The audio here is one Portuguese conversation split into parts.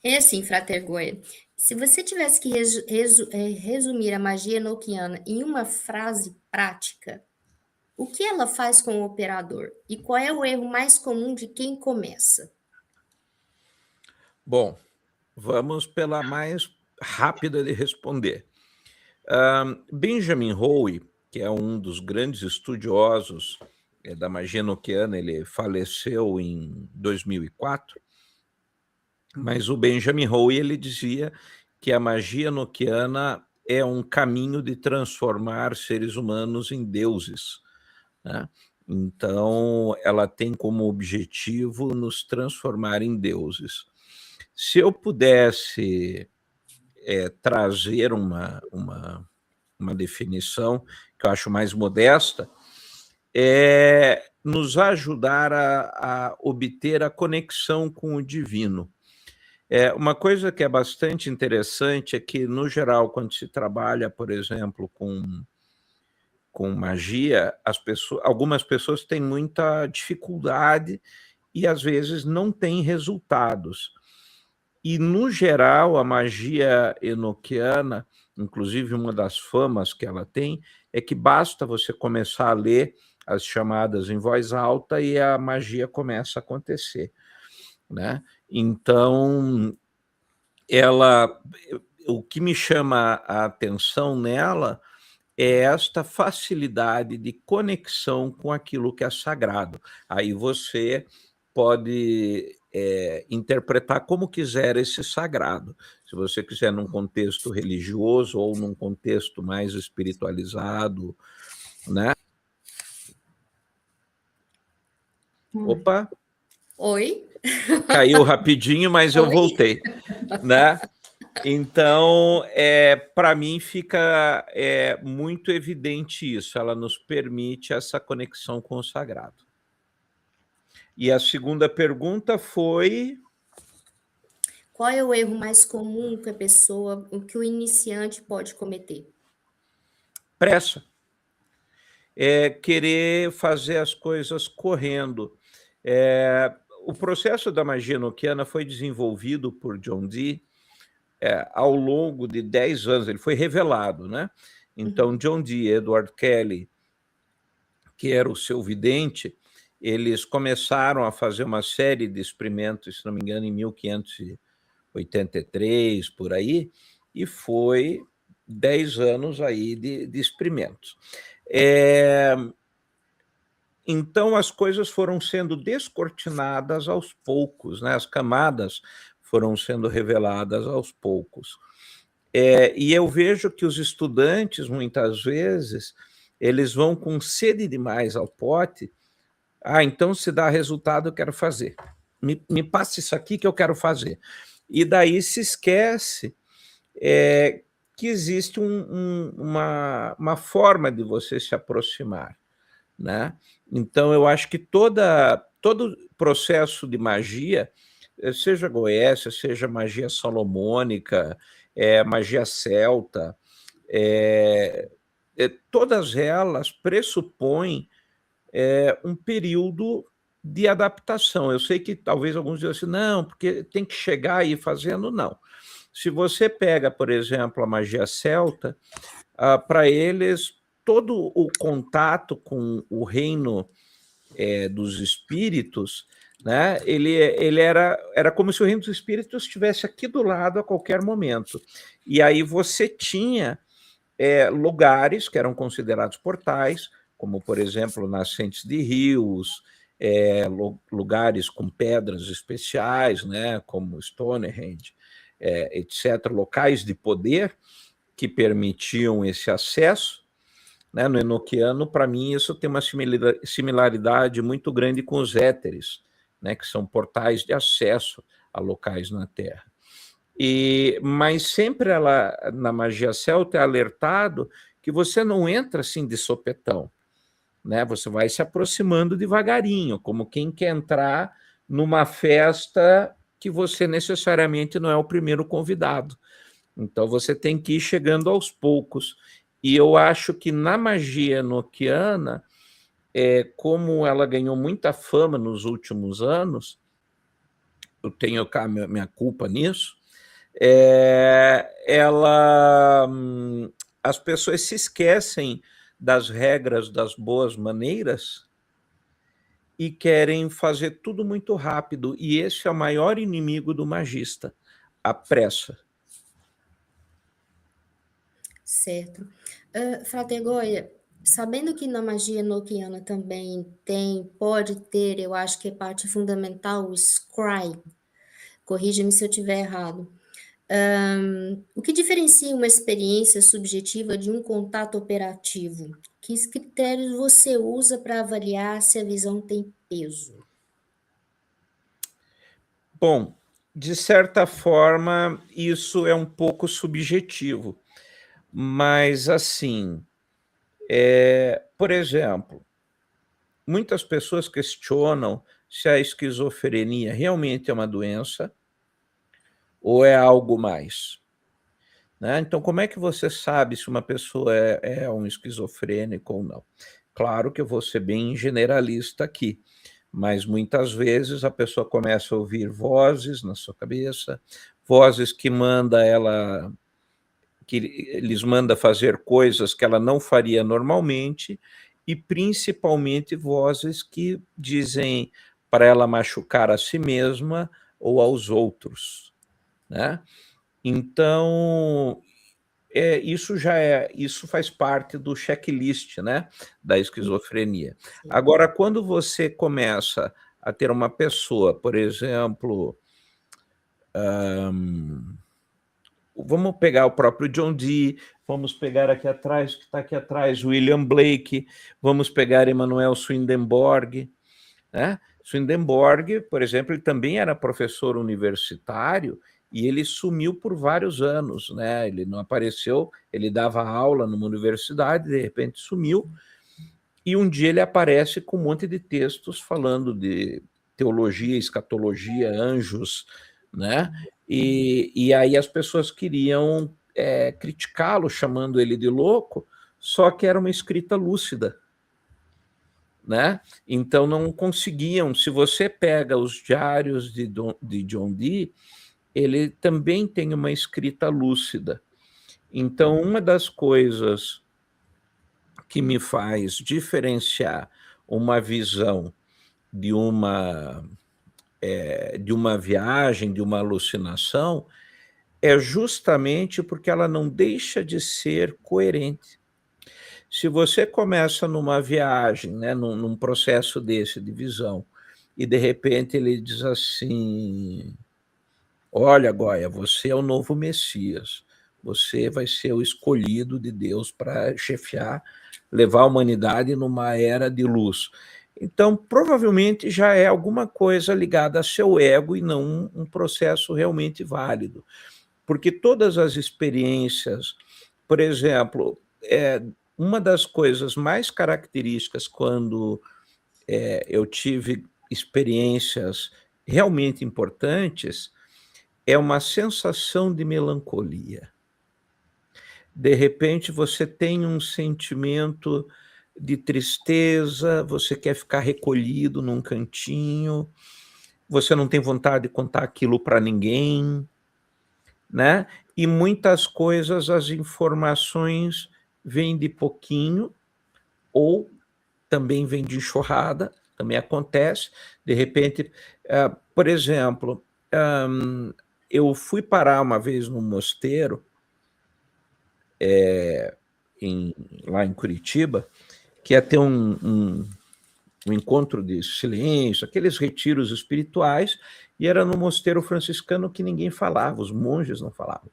É assim, Frater Goya, se você tivesse que resumir a magia enoquiana em uma frase prática, o que ela faz com o operador? E qual é o erro mais comum de quem começa? Bom, vamos pela mais rápida de responder. Benjamin Howe, que é um dos grandes estudiosos da magia enoquiana, ele faleceu em 2004, mas o Benjamin Howe ele dizia que a magia enoquiana é um caminho de transformar seres humanos em deuses, né? Então, ela tem como objetivo nos transformar em deuses. Se eu pudesse trazer uma definição que eu acho mais modesta, é nos ajudar a obter a conexão com o divino. Uma coisa que é bastante interessante é que, no geral, quando se trabalha, por exemplo, com magia, algumas pessoas têm muita dificuldade e, às vezes, não têm resultados. E, no geral, a magia enoquiana, inclusive uma das famas que ela tem, é que basta você começar a ler as chamadas em voz alta e a magia começa a acontecer, né? Então, o que me chama a atenção nela é esta facilidade de conexão com aquilo que é sagrado. Aí você pode interpretar como quiser esse sagrado. Se você quiser num contexto religioso ou num contexto mais espiritualizado, né? Opa, Oi? caiu rapidinho, mas eu Oi? voltei, né? Então, para mim fica muito evidente isso, ela nos permite essa conexão com o sagrado. E a segunda pergunta foi... Qual é o erro mais comum que que o iniciante pode cometer? Pressa. Querer fazer as coisas correndo. O processo da magia enoquiana foi desenvolvido por John Dee ao longo de 10 anos, ele foi revelado, né? Então, Uhum. John Dee e Edward Kelly, que era o seu vidente, eles começaram a fazer uma série de experimentos, se não me engano, em 1583, por aí, e foi 10 anos aí de experimentos. Então, as coisas foram sendo descortinadas aos poucos, né? As camadas foram sendo reveladas aos poucos. E eu vejo que os estudantes, muitas vezes, eles vão com sede demais ao pote. Então, se dá resultado, eu quero fazer. Me passa isso aqui que eu quero fazer. E daí se esquece que existe uma forma de você se aproximar, né? Então, eu acho que todo processo de magia, seja goécia, seja magia salomônica, magia celta, todas elas pressupõem um período de adaptação. Eu sei que talvez alguns digam assim, não, porque tem que chegar e ir fazendo, não. Se você pega, por exemplo, a magia celta, para eles, todo o contato com o reino dos espíritos, né, ele era como se o reino dos espíritos estivesse aqui do lado a qualquer momento. E aí você tinha lugares que eram considerados portais, como, por exemplo, nascentes de rios, lugares com pedras especiais, né, como Stonehenge, etc., locais de poder que permitiam esse acesso, né? No enoquiano, para mim, isso tem uma similaridade muito grande com os éteres, né, que são portais de acesso a locais na Terra. Mas sempre na magia celta é alertado que você não entra assim de sopetão, né? Você vai se aproximando devagarinho, como quem quer entrar numa festa que você necessariamente não é o primeiro convidado. Então você tem que ir chegando aos poucos. E eu acho que na magia enoquiana, como ela ganhou muita fama nos últimos anos, eu tenho minha culpa nisso, as pessoas se esquecem das regras das boas maneiras e querem fazer tudo muito rápido. E esse é o maior inimigo do magista, a pressa. Certo. Frater Goya, sabendo que na magia enoquiana também pode ter, eu acho que é parte fundamental, o scry. Corrija-me se eu estiver errado. O que diferencia uma experiência subjetiva de um contato operativo? Que critérios você usa para avaliar se a visão tem peso? Bom, de certa forma, isso é um pouco subjetivo, mas assim, por exemplo, muitas pessoas questionam se a esquizofrenia realmente é uma doença ou é algo mais, né? Então, como é que você sabe se uma pessoa é um esquizofrênico ou não? Claro que eu vou ser bem generalista aqui, mas muitas vezes a pessoa começa a ouvir vozes na sua cabeça, vozes que lhes manda fazer coisas que ela não faria normalmente, e principalmente vozes que dizem para ela machucar a si mesma ou aos outros, né? Então, isso faz parte do checklist, né, da esquizofrenia. Sim. Agora, quando você começa a ter uma pessoa, por exemplo, vamos pegar o próprio John Dee, vamos pegar aqui atrás, que está aqui atrás, William Blake, vamos pegar Emanuel Swedenborg, né? Swedenborg, por exemplo, ele também era professor universitário e ele sumiu por vários anos, né? Ele não apareceu, ele dava aula numa universidade, de repente sumiu, e um dia ele aparece com um monte de textos falando de teologia, escatologia, anjos, né? E aí as pessoas queriam criticá-lo, chamando ele de louco, só que era uma escrita lúcida, né? Então não conseguiam. Se você pega os diários de John Dee, ele também tem uma escrita lúcida. Então, uma das coisas que me faz diferenciar uma visão de uma viagem, de uma alucinação, é justamente porque ela não deixa de ser coerente. Se você começa numa viagem, né, num processo desse de visão, e de repente ele diz assim: olha, Goya, você é o novo Messias, você vai ser o escolhido de Deus para chefiar, levar a humanidade numa era de luz. Então, provavelmente já é alguma coisa ligada a seu ego e não um processo realmente válido. Porque todas as experiências, por exemplo, uma das coisas mais características quando eu tive experiências realmente importantes é uma sensação de melancolia. De repente, você tem um sentimento de tristeza, você quer ficar recolhido num cantinho, você não tem vontade de contar aquilo para ninguém, né? E muitas coisas, as informações vêm de pouquinho, ou também vêm de enxurrada, também acontece. De repente, por exemplo, eu fui parar uma vez num mosteiro, lá em Curitiba, que ia ter um encontro de silêncio, aqueles retiros espirituais, e era no mosteiro franciscano que ninguém falava, os monges não falavam.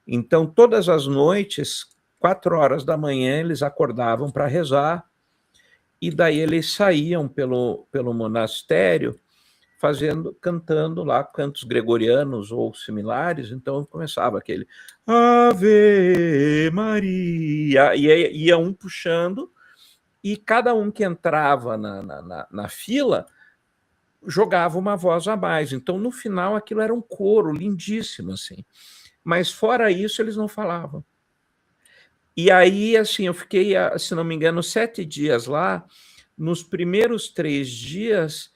Então, todas as noites, 4 horas da manhã, eles acordavam para rezar, e daí eles saíam pelo monastério, cantando lá cantos gregorianos ou similares. Então começava aquele Ave Maria, e ia um puxando, e cada um que entrava na fila jogava uma voz a mais. Então, no final, aquilo era um coro lindíssimo, assim. Mas, fora isso, eles não falavam. E aí, assim, eu fiquei, se não me engano, 7 dias lá. Nos primeiros 3 dias,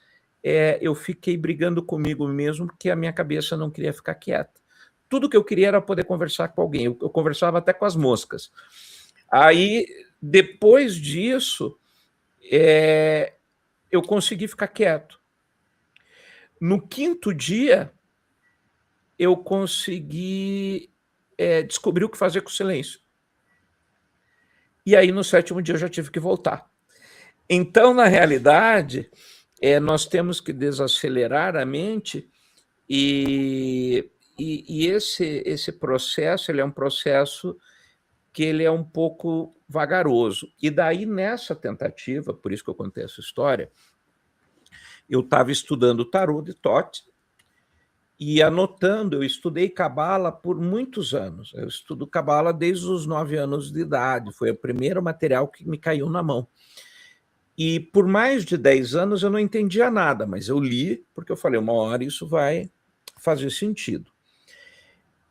eu fiquei brigando comigo mesmo, porque a minha cabeça não queria ficar quieta. tudo que eu queria era poder conversar com alguém. Eu conversava até com as moscas. Aí, depois disso, eu consegui ficar quieto. No quinto dia, eu consegui descobrir o que fazer com o silêncio. E aí, no sétimo dia, eu já tive que voltar. Então, na realidade, nós temos que desacelerar a mente e esse processo, ele é um processo que ele é um pouco vagaroso. E daí, nessa tentativa, por isso que eu contei essa história, eu estava estudando tarô de Thoth e anotando, eu estudei Cabala por muitos anos. Eu estudo Cabala desde os 9 anos de idade, foi o primeiro material que me caiu na mão. E por mais de 10 anos eu não entendia nada, mas eu li, porque eu falei, uma hora isso vai fazer sentido.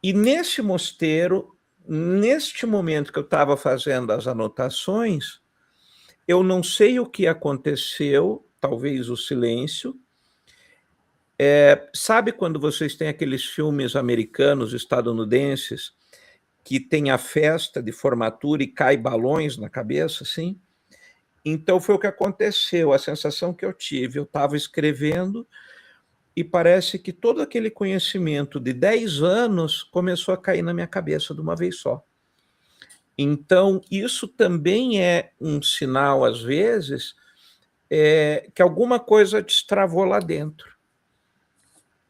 E nesse mosteiro, neste momento que eu estava fazendo as anotações, eu não sei o que aconteceu, talvez o silêncio. Sabe quando vocês têm aqueles filmes americanos, estadunidenses, que tem a festa de formatura e cai balões na cabeça, assim? Então foi o que aconteceu, a sensação que eu tive. Eu estava escrevendo e parece que todo aquele conhecimento de 10 anos começou a cair na minha cabeça de uma vez só. Então, isso também é um sinal, às vezes, que alguma coisa destravou lá dentro,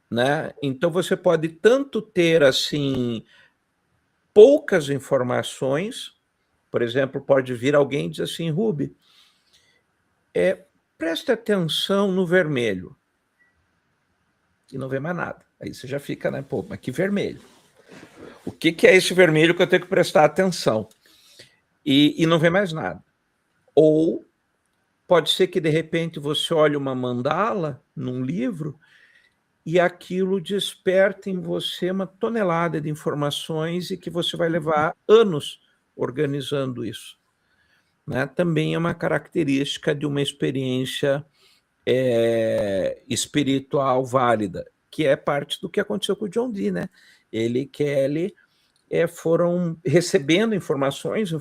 né? Então, você pode tanto ter, assim, poucas informações, por exemplo, pode vir alguém e dizer assim, Rubi, preste atenção no vermelho. E não vê mais nada. Aí você já fica, né? Pô, mas que vermelho? O que é esse vermelho que eu tenho que prestar atenção? E não vê mais nada. Ou pode ser que, de repente, você olhe uma mandala num livro e aquilo desperta em você uma tonelada de informações e que você vai levar anos organizando isso, né? Também é uma característica de uma experiência espiritual válida, que é parte do que aconteceu com o John Dee, né? Ele e Kelly foram recebendo informações,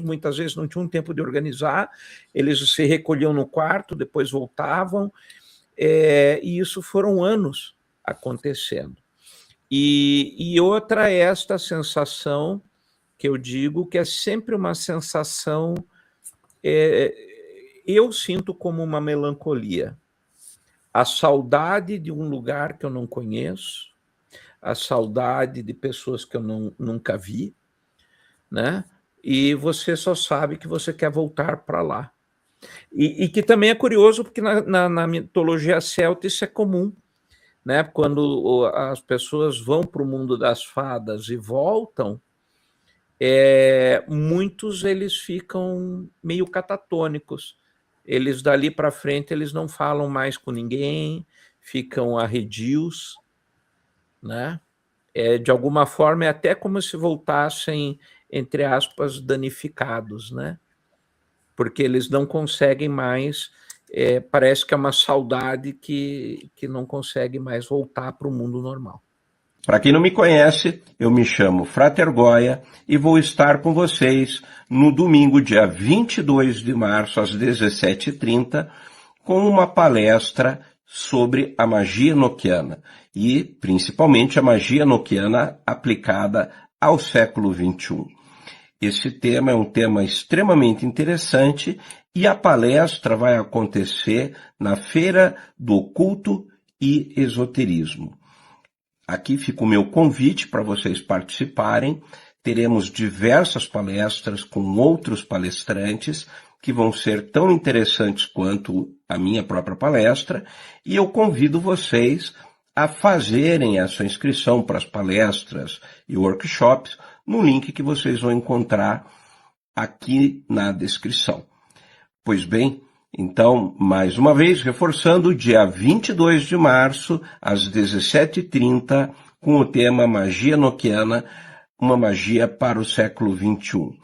muitas vezes não tinham tempo de organizar, eles se recolhiam no quarto, depois voltavam, e isso foram anos acontecendo. E outra é esta sensação que eu digo que é sempre uma sensação, eu sinto como uma melancolia, a saudade de um lugar que eu não conheço, a saudade de pessoas que eu nunca vi, né? E você só sabe que você quer voltar para lá. E que também é curioso, porque na mitologia celta isso é comum, né? Quando as pessoas vão para o mundo das fadas e voltam, muitos eles ficam meio catatônicos. Eles dali para frente eles não falam mais com ninguém, ficam arredios, né? De alguma forma é até como se voltassem, entre aspas, danificados, né? Porque eles não conseguem mais, parece que é uma saudade que não consegue mais voltar para o mundo normal. Para quem não me conhece, eu me chamo Frater Goya e vou estar com vocês no domingo, dia 22 de março, às 17h30, com uma palestra sobre a magia enoquiana e, principalmente, a magia enoquiana aplicada ao século XXI. Esse tema é um tema extremamente interessante e a palestra vai acontecer na Feira do Oculto e Esoterismo. Aqui fica o meu convite para vocês participarem. Teremos diversas palestras com outros palestrantes que vão ser tão interessantes quanto a minha própria palestra, e eu convido vocês a fazerem essa inscrição para as palestras e workshops no link que vocês vão encontrar aqui na descrição. Pois bem, então, mais uma vez, reforçando, dia 22 de março, às 17h30, com o tema Magia Enoquiana, uma magia para o século XXI.